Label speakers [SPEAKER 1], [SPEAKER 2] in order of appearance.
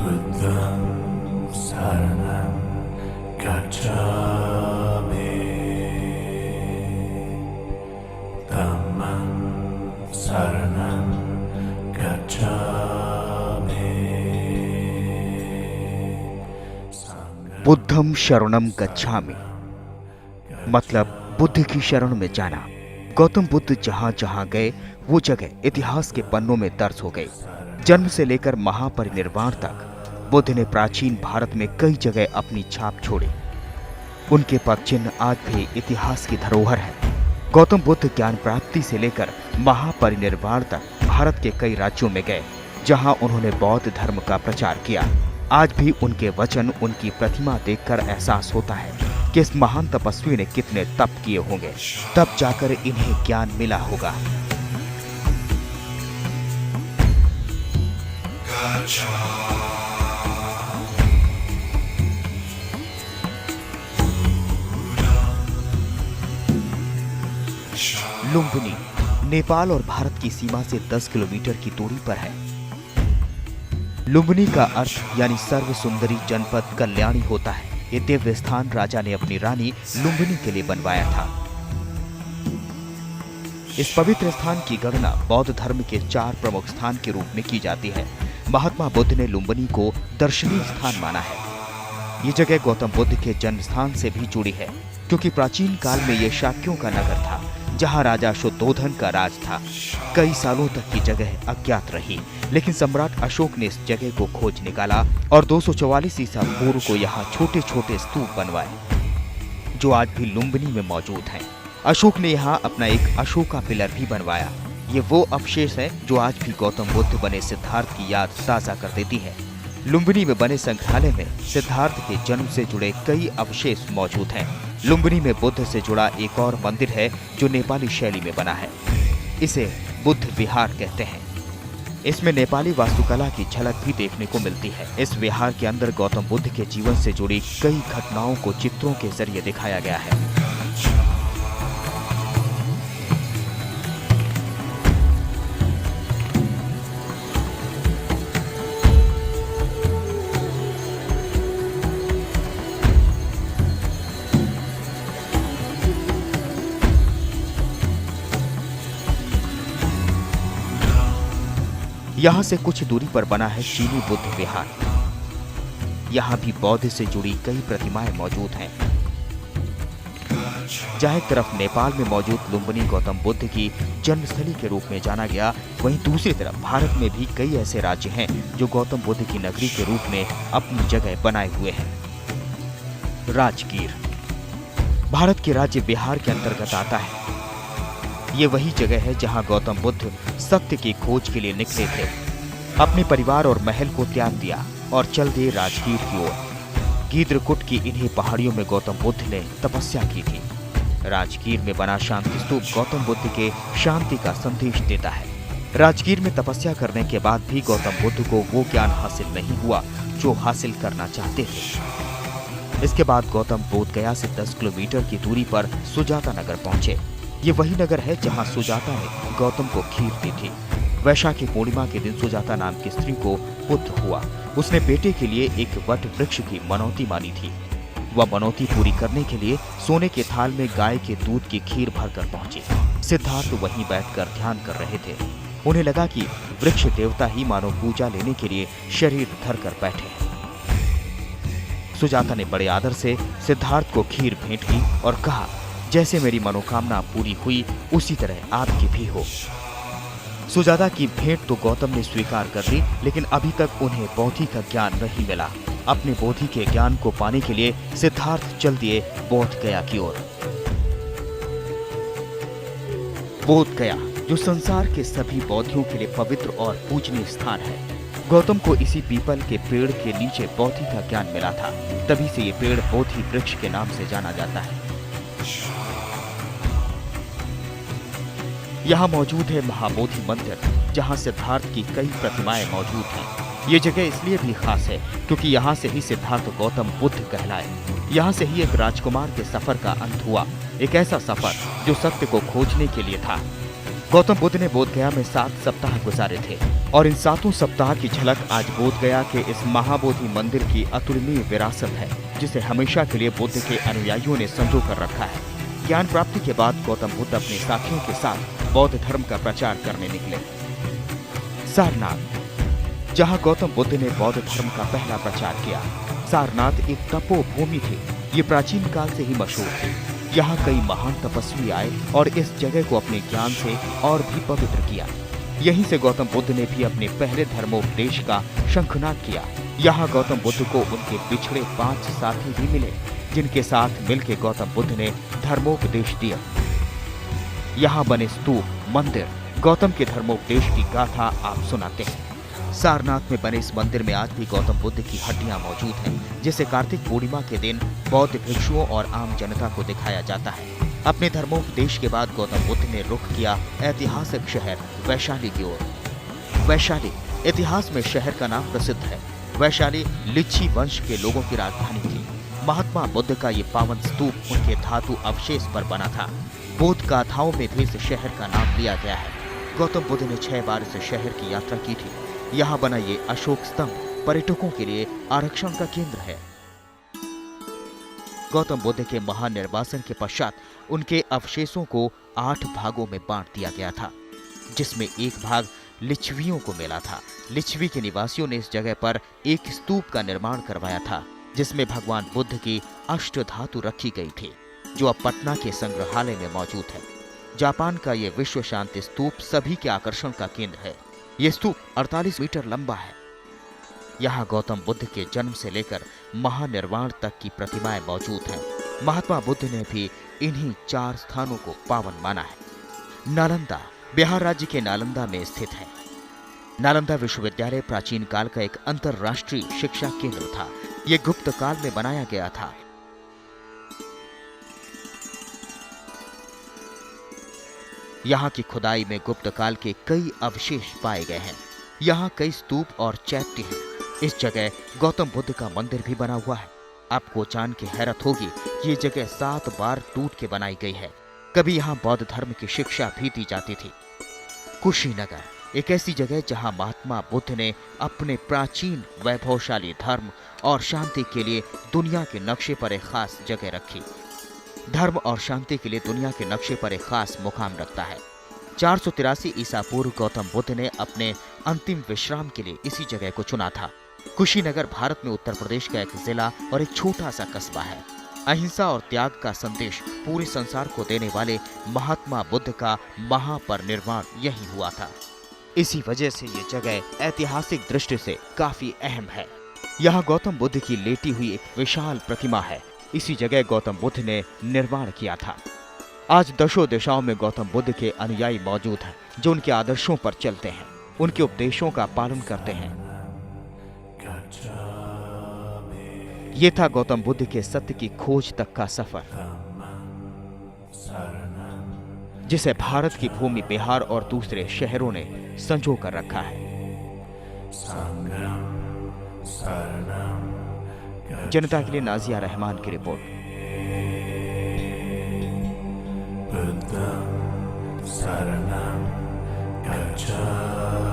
[SPEAKER 1] बुद्धं शरणं गच्छामि धम्मं शरणं गच्छामि
[SPEAKER 2] बुद्धम शरणम गच्छामि मतलब बुद्ध की शरण में जाना। गौतम बुद्ध जहां जहां गए वो जगह इतिहास के पन्नों में दर्ज हो गई। जन्म से लेकर महापरिनिर्वाण तक बुद्ध ने प्राचीन भारत में कई जगह अपनी छाप छोड़ी। उनके पद चिन्ह आज भी इतिहास की धरोहर है। गौतम बुद्ध ज्ञान प्राप्ति से लेकर महापरिनिर्वाण तक भारत के कई राज्यों में गए, जहां उन्होंने बौद्ध धर्म का प्रचार किया। आज भी उनके वचन, उनकी प्रतिमा देखकर एहसास होता है कि इस महान तपस्वी ने कितने तप किए होंगे, तब जाकर इन्हें ज्ञान मिला होगा। लुम्बिनी नेपाल और भारत की सीमा से 10 किलोमीटर की दूरी पर है। लुम्बिनी का अर्थ यानी सर्व सुंदरी जनपद कल्याणी होता है। ये दिव्य स्थान राजा ने अपनी रानी लुम्बिनी के लिए बनवाया था। इस पवित्र स्थान की गणना बौद्ध धर्म के 4 प्रमुख स्थान के रूप में की जाती है। महात्मा बुद्ध ने लुम्बिनी को दर्शनीय स्थान माना है। ये जगह गौतम बुद्ध के जन्म स्थान से भी जुड़ी है, क्योंकि प्राचीन काल में ये शाक्यों का नगर था, जहां राजा शुद्धोधन का राज था। कई सालों तक ये जगह अज्ञात रही, लेकिन सम्राट अशोक ने इस जगह को खोज निकाला और 244 ईसा पूर्व को यहाँ छोटे छोटे स्तूप बनवाए, जो आज भी लुम्बिनी में मौजूद हैं। अशोक ने यहाँ अपना एक अशोका पिलर भी बनवाया। ये वो अवशेष है जो आज भी गौतम बुद्ध बने सिद्धार्थ की याद ताजा कर देती है। लुम्बिनी में बने संग्रहालय में सिद्धार्थ के जन्म से जुड़े कई अवशेष मौजूद हैं। लुम्बिनी में बुद्ध से जुड़ा एक और मंदिर है जो नेपाली शैली में बना है। इसे बुद्ध विहार कहते हैं। इसमें नेपाली वास्तुकला की झलक भी देखने को मिलती है। इस विहार के अंदर गौतम बुद्ध के जीवन से जुड़ी कई घटनाओं को चित्रों के जरिए दिखाया गया है। यहाँ से कुछ दूरी पर बना है चीनी बुद्ध विहार। यहाँ भी बौद्ध से जुड़ी कई प्रतिमाएं मौजूद हैं। जहाँ एक तरफ नेपाल में मौजूद लुम्बिनी गौतम बुद्ध की जन्मस्थली के रूप में जाना गया, वहीं दूसरी तरफ भारत में भी कई ऐसे राज्य हैं जो गौतम बुद्ध की नगरी के रूप में अपनी जगह बनाए हुए हैं। राजगीर भारत के राज्य बिहार के अंतर्गत आता है। ये वही जगह है जहां गौतम बुद्ध सत्य की खोज के लिए निकले थे। अपने परिवार और महल को त्याग दिया और चल दिए राजगीर की ओर। गीद्रकुट की इन्हीं पहाड़ियों में गौतम बुद्ध ने तपस्या की थी। राजगीर में बना शांति स्तूप गौतम बुद्ध के शांति का संदेश देता है। राजगीर में तपस्या करने के बाद भी गौतम बुद्ध को वो ज्ञान हासिल नहीं हुआ जो हासिल करना चाहते थे। इसके बाद गौतम बोध गया से 10 किलोमीटर की दूरी पर सुजाता नगर पहुंचे। ये वही नगर है जहां सुजाता ने गौतम को खीर दी थी। वैशाखी पूर्णिमा के दिन सुजाता नाम की स्त्री को पुत्र हुआ। उसने बेटे के लिए एक वट वृक्ष की मनौती मानी थी। वह मनौती पूरी करने के लिए सोने के थाल में गाय के दूध की खीर भरकर पहुंची। सिद्धार्थ वहीं बैठकर ध्यान कर रहे थे। उन्हें लगा कि वृक्ष देवता ही मानो पूजा लेने के लिए शरीर धर कर बैठे हैं। सुजाता ने बड़े आदर से सिद्धार्थ को खीर भेंट की और कहा, जैसे मेरी मनोकामना पूरी हुई उसी तरह आपकी भी हो। सुजाता की भेंट तो गौतम ने स्वीकार कर ली, लेकिन अभी तक उन्हें बोधि का ज्ञान नहीं मिला। अपने बोधि के ज्ञान को पाने के लिए सिद्धार्थ चल दिए बोध गया की ओर। बोध गया जो संसार के सभी बौद्धियों के लिए पवित्र और पूजनीय स्थान है। गौतम को इसी पीपल के पेड़ के नीचे बोधि का ज्ञान मिला था। तभी से ये पेड़ बोधि वृक्ष के नाम से जाना जाता है। यहाँ मौजूद है महाबोधि मंदिर, जहाँ सिद्धार्थ की कई प्रतिमाएं मौजूद हैं। ये जगह इसलिए भी खास है क्योंकि यहाँ से ही सिद्धार्थ गौतम बुद्ध कहलाए। यहाँ से ही एक राजकुमार के सफर का अंत हुआ, एक ऐसा सफर जो सत्य को खोजने के लिए था। गौतम बुद्ध ने बोधगया में 7 सप्ताह गुजारे थे और इन 7 सप्ताह की झलक आज बोधगया के इस महाबोधि मंदिर की अतुलनीय विरासत है, जिसे हमेशा के लिए बुद्ध के अनुयायियों ने संजो कर रखा है। ज्ञान प्राप्ति के बाद गौतम बुद्ध अपने साथियों के साथ बौद्ध धर्म का प्रचार करने निकले। सारनाथ, जहां गौतम बुद्ध ने बौद्ध धर्म का पहला प्रचार किया। सारनाथ एक तपोभूमि थी। ये प्राचीन काल से ही मशहूर थी। यहाँ कई महान तपस्वी आए और इस जगह को अपने ज्ञान से और भी पवित्र किया। यहीं से गौतम बुद्ध ने भी अपने पहले धर्मोपदेश का शंखनाद किया। यहाँ गौतम बुद्ध को उनके पिछड़े 5 साथी भी मिले, जिनके साथ मिलकर गौतम बुद्ध ने धर्मोपदेश दिया। यहाँ बने स्तूप, मंदिर गौतम के धर्मोपदेश की गाथा आप सुनाते हैं। सारनाथ में बने इस मंदिर में आज भी गौतम बुद्ध की हड्डियां मौजूद हैं, जिसे कार्तिक पूर्णिमा के दिन बौद्ध भिक्षुओं और आम जनता को दिखाया जाता है। अपने धर्मोपदेश के बाद गौतम बुद्ध ने रुख किया ऐतिहासिक शहर वैशाली की ओर। वैशाली इतिहास में शहर का नाम प्रसिद्ध है। वैशाली लिच्छी वंश के लोगों की राजधानी थी। महात्मा बुद्ध का ये पावन स्तूप उनके धातु अवशेष पर बना था। बौद्ध गाथाओं में भी इस शहर का नाम लिया गया है। गौतम बुद्ध ने 6 बार इस शहर की यात्रा की थी। यहाँ बना ये अशोक स्तंभ पर्यटकों के लिए आरक्षण का केंद्र है। गौतम बुद्ध के महानिर्वासन के पश्चात उनके अवशेषों को 8 भागों में बांट दिया गया था, जिसमें एक भाग लिच्छवियों को मिला था। लिच्छवी के निवासियों ने इस जगह पर एक स्तूप का निर्माण करवाया था, जिसमें भगवान बुद्ध की अष्टधातु रखी गई थी, जो अब पटना के संग्रहालय में मौजूद है। जापान का ये विश्व शांति स्तूप सभी के आकर्षण का केंद्र है। ये स्तूप 48 मीटर लंबा है। यहाँ गौतम बुद्ध के जन्म से लेकर महानिर्वाण तक की प्रतिमाएं मौजूद हैं। महात्मा बुद्ध ने भी इन्हीं 4 स्थानों को पावन माना है। नालंदा बिहार राज्य के नालंदा में स्थित है। नालंदा विश्वविद्यालय प्राचीन काल का एक अंतर्राष्ट्रीय शिक्षा केंद्र था। ये गुप्त काल में बनाया गया था। यहाँ की खुदाई में गुप्त काल के कई अवशेष पाए गए हैं। यहाँ कई स्तूप और चैत्य हैं। इस जगह गौतम बुद्ध का मंदिर भी बना हुआ है। आपको जान के हैरत होगी कि ये जगह 7 बार टूट के बनाई गई है। कभी यहाँ बौद्ध धर्म की शिक्षा भी दी जाती थी। कुशीनगर एक ऐसी जगह जहाँ महात्मा बुद्ध ने अपने प्राचीन वैभवशाली धर्म और शांति के लिए दुनिया के नक्शे पर एक खास जगह रखी। धर्म और शांति के लिए दुनिया के नक्शे पर एक खास मुकाम रखता है। 483 ईसा पूर्व गौतम बुद्ध ने अपने अंतिम विश्राम के लिए इसी जगह को चुना था। कुशीनगर भारत में उत्तर प्रदेश का एक जिला और एक छोटा सा कस्बा है। अहिंसा और त्याग का संदेश पूरे संसार को देने वाले महात्मा बुद्ध का महापरिनिर्वाण यही हुआ था। इसी वजह से ये जगह ऐतिहासिक दृष्टि से काफी अहम है। यहाँ गौतम बुद्ध की लेटी हुई एक विशाल प्रतिमा है। इसी जगह गौतम बुद्ध ने निर्माण किया था। आज दशों दिशाओं में गौतम बुद्ध के अनुयायी मौजूद हैं, जो उनके आदर्शों पर चलते हैं, उनके उपदेशों का पालन करते हैं। ये था गौतम बुद्ध के सत्य की खोज तक का सफर, जिसे भारत की भूमि बिहार और दूसरे शहरों ने संजो कर रखा है। जनता के लिए नाजिया रहमान की रिपोर्ट।
[SPEAKER 1] बुद्धं शरणं गच्छामि।